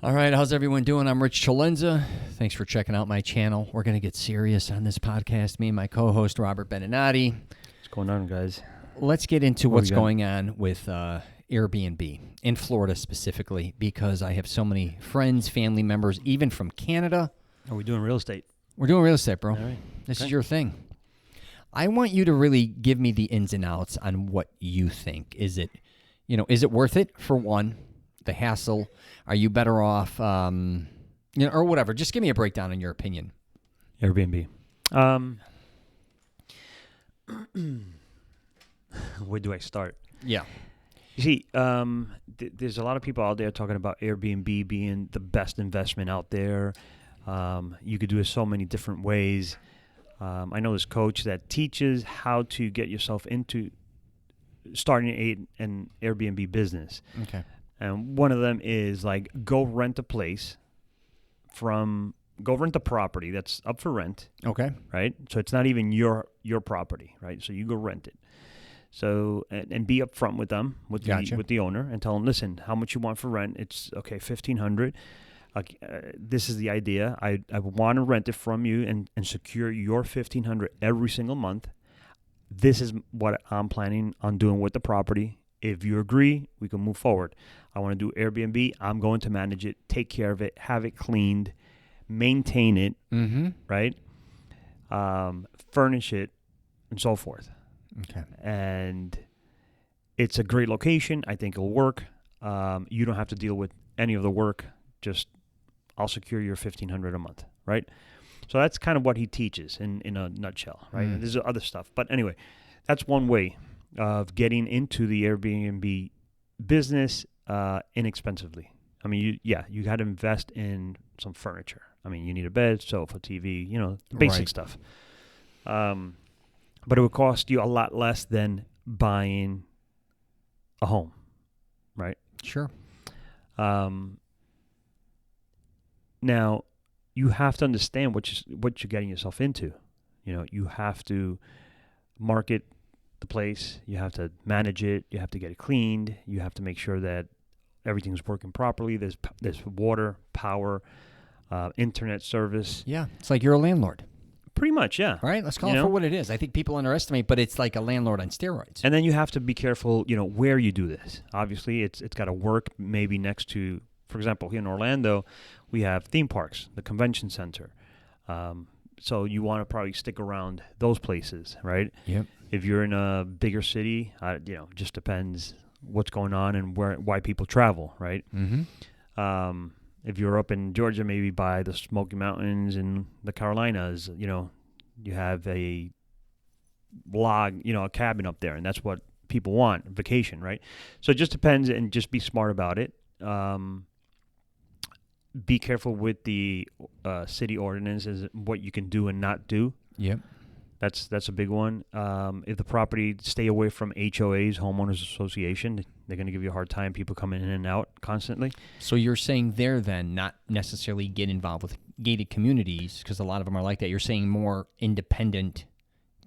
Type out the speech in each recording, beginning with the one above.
All right, how's everyone doing? I'm Rich CELENZA. Thanks for checking out my channel. We're going to get serious on this podcast. Me and my co-host Robert Benenati. What's going on, guys? Let's get into what's going on with Airbnb in Florida specifically, because I have so many friends, family members, even from Canada. Are we doing real estate? We're doing real estate, bro. All right. This is your thing. I want you to really give me the ins and outs on what you think. Is it worth it for one? The hassle? Are you better off, or whatever? Just give me a breakdown in your opinion. Airbnb. Where do I start? Yeah. You see, there's a lot of people out there talking about Airbnb being the best investment out there. You could do it so many different ways. I know this coach that teaches how to get yourself into starting an Airbnb business. Okay. And one of them is like go rent a property that's up for rent. Okay. Right? So it's not even your property, right? So you go rent it. So and be upfront with them, with the owner, and tell them, listen, how much you want for rent? It's okay, $1,500. This is the idea. I want to rent it from you and secure your $1,500 every single month. This is what I'm planning on doing with the property. If you agree, we can move forward. I want to do Airbnb. I'm going to manage it, take care of it, have it cleaned, maintain it, right? Furnish it, and so forth. Okay. And it's a great location. I think it'll work. You don't have to deal with any of the work. Just I'll secure your $1,500 a month, right? So that's kind of what he teaches in a nutshell, right? And there's other stuff. But anyway, that's one way of getting into the Airbnb business inexpensively. I mean, you got to invest in some furniture. I mean, you need a bed, sofa, TV, basic stuff. But it would cost you a lot less than buying a home, right? Sure. Now, you have to understand what you're getting yourself into. You have to market the place. You have to manage it. You have to get it cleaned. You have to make sure that everything's working properly. There's water, power, internet service. Yeah, it's like you're a landlord. Pretty much, yeah. Right? Let's call it for what it is. I think people underestimate, but it's like a landlord on steroids. And then you have to be careful, where you do this. Obviously, it's got to work maybe next to, for example, here in Orlando, we have theme parks, the convention center. So you want to probably stick around those places, right? Yep. If you're in a bigger city, just depends what's going on and why people travel, right? Mm-hmm. If you're up in Georgia, maybe by the Smoky Mountains and the Carolinas, you have a log, a cabin up there, and that's what people want, vacation, right? So it just depends, and just be smart about it. Be careful with the city ordinances, what you can do and not do. Yep. That's a big one. If the property, stay away from HOAs, homeowners association. They're going to give you a hard time. People come in and out constantly. So you're saying there then not necessarily get involved with gated communities, because a lot of them are like that. You're saying more independent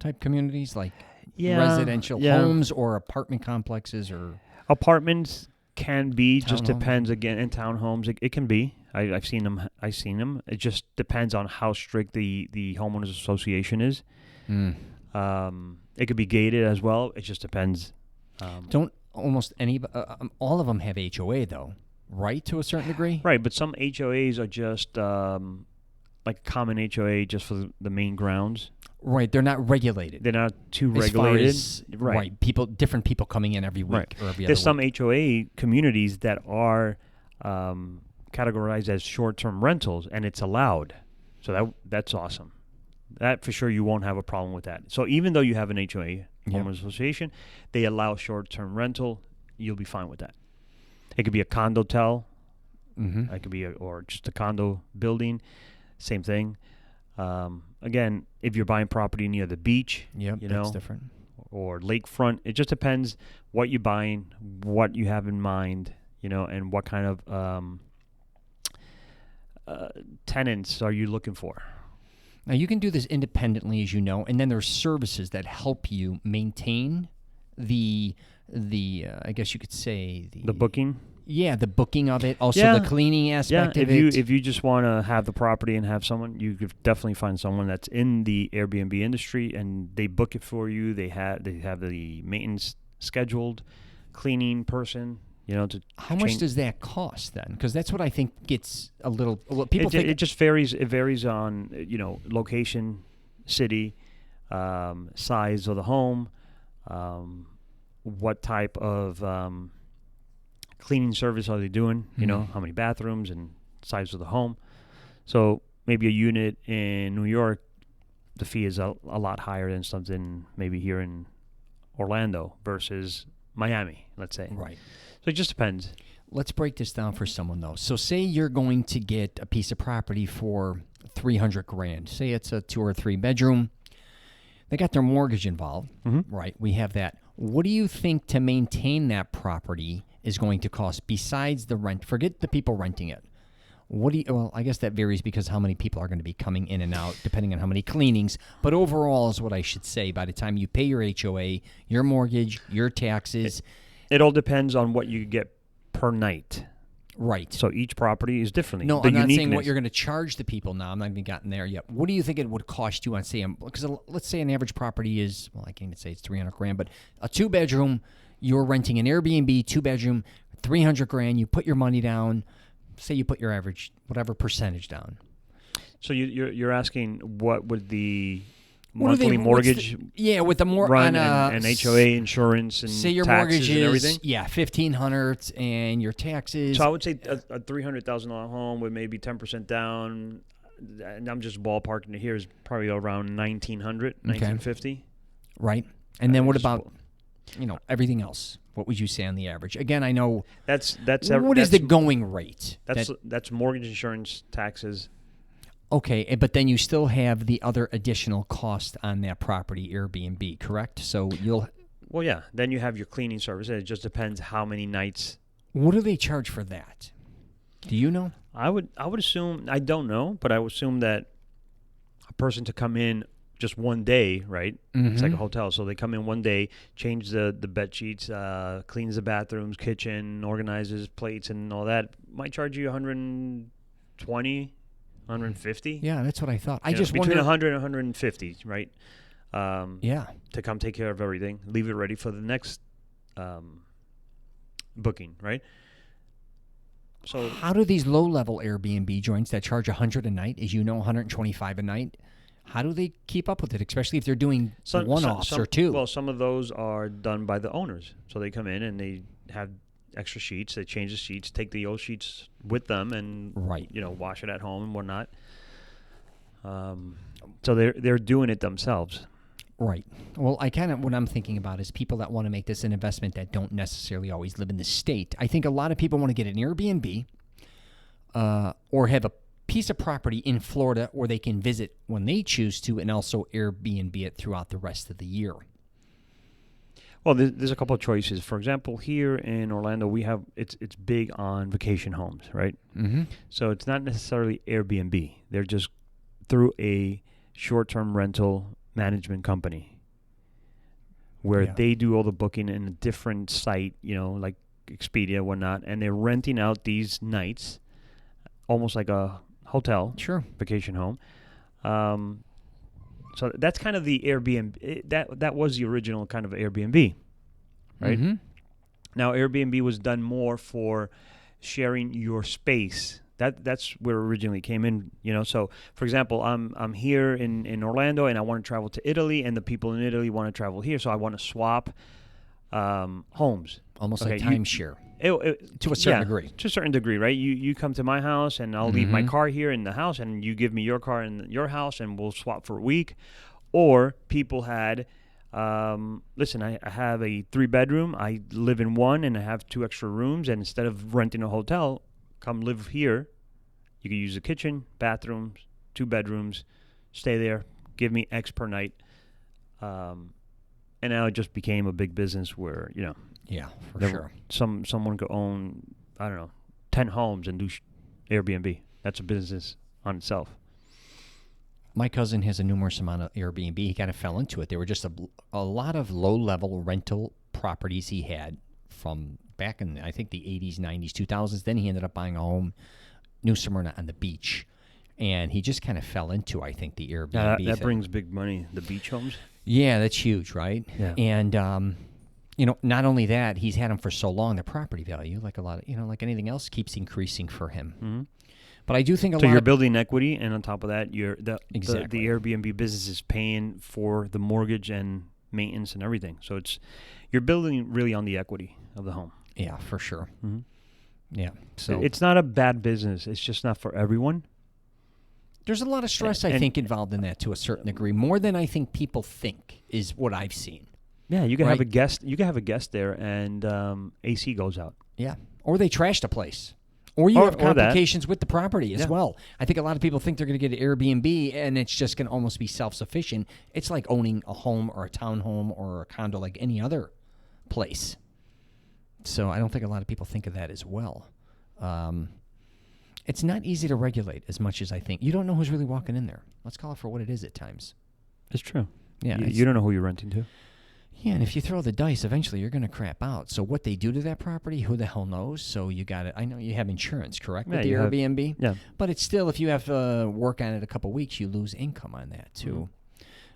type communities, like residential homes or apartment complexes, or apartments can be. Just townhomes. Depends again. And townhomes, it can be. I've seen them. It just depends on how strict the homeowners association is. It could be gated as well. It just depends. Don't almost any all of them have HOA though, right? To a certain degree, right? But some HOAs are just like common HOA, just for the main grounds. Right, they're not regulated. They're not too as regulated. Right, different people coming in every week or every There's other week. some HOA communities that are categorized as short-term rentals, and it's allowed. So that's awesome. That for sure, you won't have a problem with that. So even though you have an HOA, homeowners association, they allow short-term rental. You'll be fine with that. It could be a condotel. Mm-hmm. It could be or just a condo building. Same thing. Again, if you're buying property near the beach, that's different. Or lakefront, it just depends what you're buying, what you have in mind, and what kind of tenants are you looking for. Now, you can do this independently, as you know, and then there's services that help you maintain the I guess you could say the booking. Yeah, the booking of it, also Yeah. the cleaning aspect of if you just want to have the property and have someone, you could definitely find someone that's in the Airbnb industry and they book it for you. They have the maintenance scheduled, cleaning person. To How much does that cost then? Because that's what I think gets a little. Well, people think it just varies. It varies on location, city, size of the home, what type of cleaning service are they doing? How many bathrooms and size of the home. So maybe a unit in New York, the fee is a lot higher than something maybe here in Orlando versus Miami, let's say. Right. So it just depends. Let's break this down for someone though. So say you're going to get a piece of property for $300,000. Say it's a 2 or 3 bedroom. They got their mortgage involved, right? We have that. What do you think to maintain that property is going to cost besides the rent? Forget the people renting it. Well, I guess that varies because how many people are going to be coming in and out, depending on how many cleanings. But overall is what I should say. By the time you pay your HOA, your mortgage, your taxes. It all depends on what you get per night. Right. So each property is differently. No, I'm not saying what you're going to charge the people now. I'm not even gotten there yet. What do you think it would cost you on, say, because let's say an average property is, well, I can't even say it's $300,000, but a 2-bedroom, you're renting an Airbnb 2-bedroom, $300,000. You put your money down. Say you put your average, whatever percentage down. So you're asking what would the monthly mortgage with the run and HOA insurance and say your taxes mortgage is and everything? $1,500 and your taxes. So I would say a $300,000 home with maybe 10% down, and I'm just ballparking it here, is probably around $1,900, $1,950. Right. And then what about everything else? What would you say on the average? Again, I know that's what is the going rate? That's mortgage, insurance, taxes. Okay, but then you still have the other additional cost on that property, Airbnb, correct? So Well, yeah. Then you have your cleaning service. It just depends how many nights. What do they charge for that? Do you know? I would assume, I don't know, but I would assume that a person to come in just one day, right? Mm-hmm. It's like a hotel. So they come in one day, change the bed sheets, cleans the bathrooms, kitchen, organizes plates and all that. Might charge you $120, $150. Yeah, that's what I thought. I just between wonder, $100 and $150, right? To come take care of everything, leave it ready for the next booking, right? So how do these low-level Airbnb joints that charge $100 a night, as you know, $125 a night, how do they keep up with it, especially if they're doing one-offs or two? Well, some of those are done by the owners. So they come in and they have extra sheets. They change the sheets, take the old sheets with them, and wash it at home and whatnot. So they're doing it themselves. Right. Well, what I'm thinking about is people that want to make this an investment that don't necessarily always live in the state. I think a lot of people want to get an Airbnb or have a piece of property in Florida where they can visit when they choose to, and also Airbnb it throughout the rest of the year. Well, there's a couple of choices. For example, here in Orlando, we have it's big on vacation homes, right? Mm-hmm. So it's not necessarily Airbnb. They're just through a short-term rental management company where they do all the booking in a different site, like Expedia, whatnot, and they're renting out these nights, almost like a hotel, vacation home. So that's kind of the Airbnb. That was the original kind of Airbnb, right? Mm-hmm. Now Airbnb was done more for sharing your space. That's where it originally came in, So, for example, I'm here in Orlando and I want to travel to Italy, and the people in Italy want to travel here, so I want to swap homes. Almost like timeshare. To a certain degree. To a certain degree, right? You come to my house, and I'll leave my car here in the house, and you give me your car in your house, and we'll swap for a week. Or people had, listen, I have a 3-bedroom. I live in one, and I have 2 extra rooms, and instead of renting a hotel, come live here. You can use the kitchen, bathrooms, 2 bedrooms, stay there, give me X per night. And now it just became a big business where, Yeah, for sure. Someone could own, 10 homes and do Airbnb. That's a business on itself. My cousin has a numerous amount of Airbnb. He kind of fell into it. There were just a lot of low-level rental properties he had from back in, I think, the 80s, 90s, 2000s. Then he ended up buying a home, New Smyrna, on the beach. And he just kind of fell into, I think, the Airbnb that thing. brings big money, the beach homes. Yeah, that's huge, right? Yeah. And, not only that, he's had them for so long, the property value, like a lot of, like anything else, keeps increasing for him. Mm-hmm. But I do think so you're building equity, and on top of that, the Airbnb business is paying for the mortgage and maintenance and everything. So you're building really on the equity of the home. Yeah, for sure. Mm-hmm. Yeah. So it's not a bad business. It's just not for everyone. There's a lot of stress, I think, involved in that to a certain degree, more than I think people think is what I've seen. Yeah, you can have a guest. You can have a guest there, and AC goes out. Yeah, or they trash the place. Or you have complications with the property as well. I think a lot of people think they're going to get an Airbnb, and it's just going to almost be self-sufficient. It's like owning a home or a townhome or a condo like any other place. So I don't think a lot of people think of that as well. It's not easy to regulate as much as I think. You don't know who's really walking in there. Let's call it for what it is at times. It's true. Yeah, you don't know who you're renting to. Yeah, and if you throw the dice, eventually you're going to crap out. So what they do to that property, who the hell knows? So you got it. I know you have insurance, correct, with the Airbnb? Yeah. But it's still, if you have to work on it a couple of weeks, you lose income on that, too.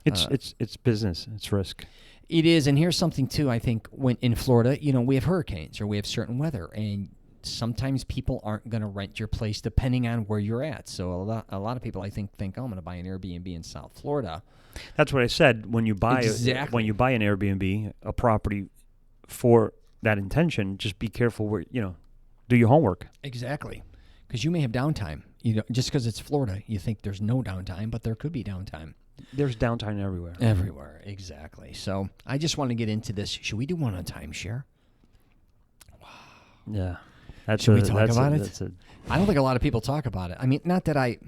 It's business. It's risk. It is, and here's something, too. I think when in Florida, we have hurricanes or we have certain weather, and sometimes people aren't going to rent your place depending on where you're at. So a lot of people, I think, oh, I'm going to buy an Airbnb in South Florida. That's what I said. When you buy when you buy an Airbnb, a property for that intention, just be careful where, do your homework. Exactly. Because you may have downtime. Just because it's Florida, you think there's no downtime, but there could be downtime. There's downtime everywhere. Everywhere, exactly. So I just want to get into this. Should we do one on timeshare? Wow. Yeah. Should we talk about it? I don't think a lot of people talk about it. I mean, not that I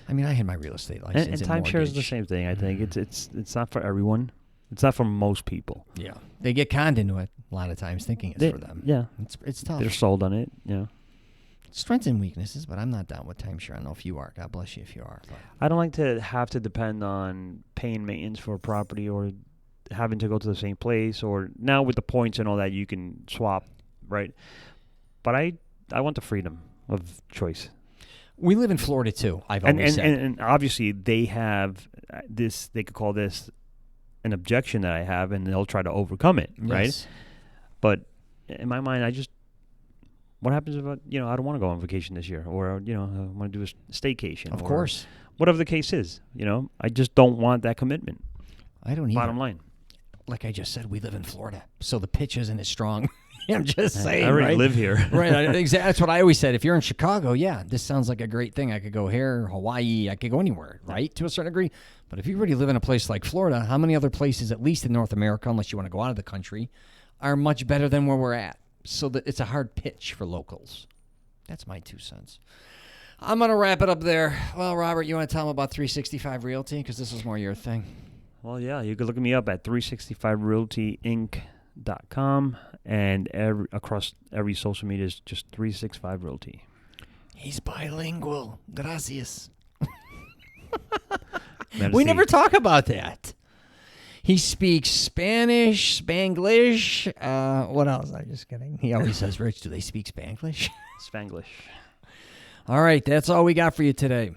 had my real estate license. And timeshare is the same thing. I think it's not for everyone. It's not for most people. Yeah, they get conned into it a lot of times, thinking it's for them. Yeah, it's tough. They're sold on it. Yeah. Strengths and weaknesses, but I'm not down with timeshare. I don't know if you are. God bless you if you are. But I don't like to have to depend on paying maintenance for a property or having to go to the same place. Or now with the points and all that, you can swap, right? But I want the freedom of choice. We live in Florida too. I've always said. And obviously they have this. They could call this an objection that I have, and they'll try to overcome it, right? Yes. But in my mind, what happens if I don't want to go on vacation this year, or I want to do a staycation? Of course, whatever the case is, I just don't want that commitment. I don't either. Bottom line, like I just said, we live in Florida, so the pitch isn't as strong. I'm just saying. I already live here. Right. Exactly. That's what I always said. If you're in Chicago, yeah, this sounds like a great thing. I could go here, Hawaii. I could go anywhere, right, to a certain degree. But if you already live in a place like Florida, how many other places, at least in North America, unless you want to go out of the country, are much better than where we're at? So that it's a hard pitch for locals. That's my 2 cents. I'm going to wrap it up there. Well, Robert, you want to tell them about 365 Realty? Because this was more your thing. Well, yeah, you can look me up at 365realtyinc.com, and across every social media is just 365 Realty. He's bilingual. Gracias. We never talk about that. He speaks Spanish, Spanglish. What else? I'm just kidding. He always says, Rich, do they speak Spanglish? Spanglish. All right, that's all we got for you today.